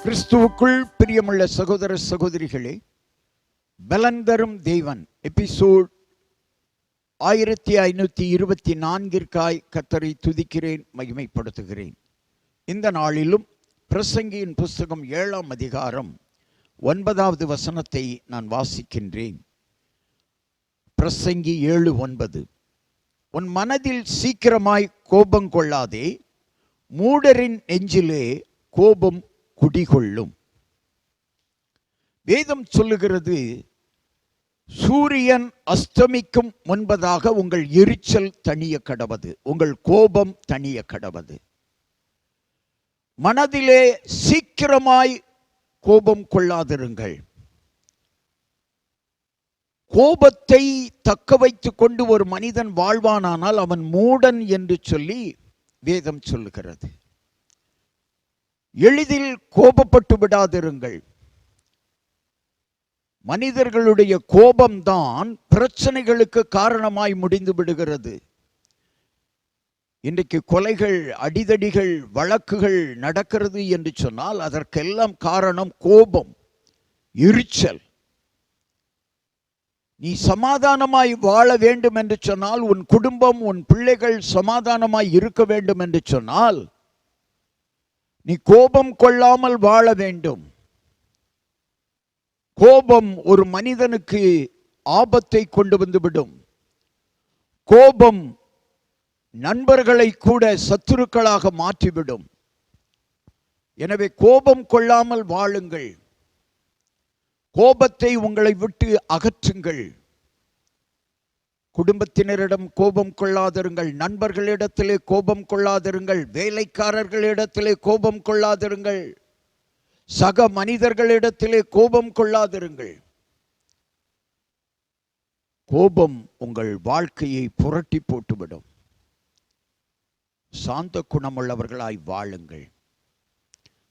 கிறிஸ்துவுக்குள் பிரியமுள்ள சகோதர சகோதரிகளே, பலன் தரும் தேவன் எபிசோட் 1524 கர்த்தரை துதிக்கிறேன், மகிமைப்படுத்துகிறேன். இந்த நாளிலும் பிரசங்கியின் புஸ்தகம் 7ஆம் அதிகாரம் 9வது வசனத்தை நான் வாசிக்கின்றேன். பிரசங்கி 7:9. உன் மனதில் சீக்கிரமாய் கோபம் கொள்ளாதே, மூடரின் நெஞ்சிலே கோபம் குடிகொள்ளும். வேதம் சொல்லுகிறது, சூரியன் அஸ்தமிக்கும் முன்பதாக உங்கள் எரிச்சல் தணிய கடவது, உங்கள் கோபம் தணிய கடவது. மனதிலே சீக்கிரமாய் கோபம் கொள்ளாதிருங்கள். கோபத்தை தக்க வைத்துக் கொண்டு ஒரு மனிதன் வாழ்வானானால் அவன் மூடன் என்று சொல்லி வேதம் சொல்லுகிறது. எளிதில் கோபப்பட்டு விடாதிருங்கள். மனிதர்களுடைய கோபம்தான் பிரச்சனைகளுக்கு காரணமாய் முடிந்து விடுகிறது. இன்றைக்கு கொலைகள், அடிதடிகள், வழக்குகள் நடக்கிறது என்று சொன்னால் அதற்கெல்லாம் காரணம் கோபம், எரிச்சல். நீ சமாதானமாய் வாழ வேண்டும் என்று சொன்னால், உன் குடும்பம், உன் பிள்ளைகள் சமாதானமாய் இருக்க வேண்டும் என்று சொன்னால், நீ கோபம் கொள்ளாமல் வாழ வேண்டும். கோபம் ஒரு மனிதனுக்கு ஆபத்தை கொண்டு வந்துவிடும். கோபம் நண்பர்களை கூட சத்துருக்களாக மாற்றிவிடும். எனவே கோபம் கொள்ளாமல் வாழுங்கள். கோபத்தை உங்களை விட்டு அகற்றுங்கள். குடும்பத்தினரிடம் கோபம் கொள்ளாதிருங்கள், நண்பர்களிடத்திலே கோபம் கொள்ளாதிருங்கள், வேலைக்காரர்களிடத்திலே கோபம் கொள்ளாதிருங்கள், சக மனிதர்களிடத்திலே கோபம் கொள்ளாதிருங்கள். கோபம் உங்கள் வாழ்க்கையை புரட்டி போட்டுவிடும். சாந்த குணமுள்ளவர்களாய் வாழுங்கள்.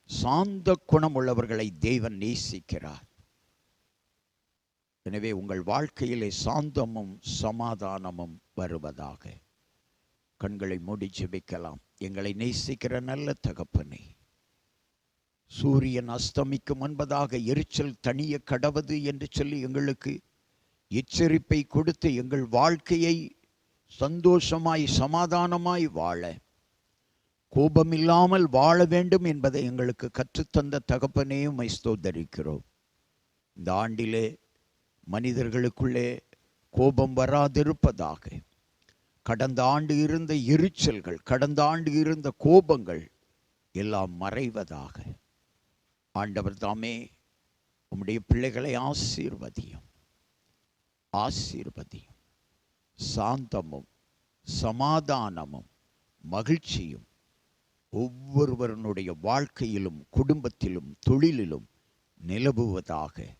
சாந்த குணமுள்ளவர்களை தேவன் நேசிக்கிறார். எனவே உங்கள் வாழ்க்கையிலே சாந்தமும் சமாதானமும் வருவதாக. கண்களை மூடி ஜெபிக்கலாம். எங்களை நேசிக்கிற நல்ல தகப்பனே, சூரியன் அஸ்தமிக்கும் முன்பதாக எரிச்சல் தணிய கடவது என்று சொல்லி எங்களுக்கு எச்சரிப்பை கொடுத்து எங்கள் வாழ்க்கையை சந்தோஷமாய் சமாதானமாய் வாழ, கோபமில்லாமல் வாழ வேண்டும் என்பதை எங்களுக்கு கற்றுத்தந்த தகப்பனே, உம்மை ஸ்தோத்தரிக்கிறோம். இந்த ஆண்டிலே மனிதர்களுக்குள்ளே கோபம் வராதிருப்பதாக. கடந்த ஆண்டு இருந்த எரிச்சல்கள், கடந்த ஆண்டு இருந்த கோபங்கள் எல்லாம் மறைவதாக. ஆண்டவர் தாமே உம்முடைய பிள்ளைகளை ஆசீர்வதியும், ஆசீர்வதியும். சாந்தமும் சமாதானமும் மகிழ்ச்சியும் ஒவ்வொருவருடைய வாழ்க்கையிலும், குடும்பத்திலும், தொழிலிலும் நிலவுவதாக.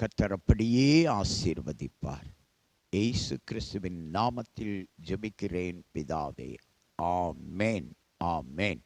கர்த்தர் அப்படியே ஆசீர்வதிப்பார். இயேசு கிறிஸ்துவின் நாமத்தில் ஜெபிக்கிறேன் பிதாவே. ஆமென், ஆமென்.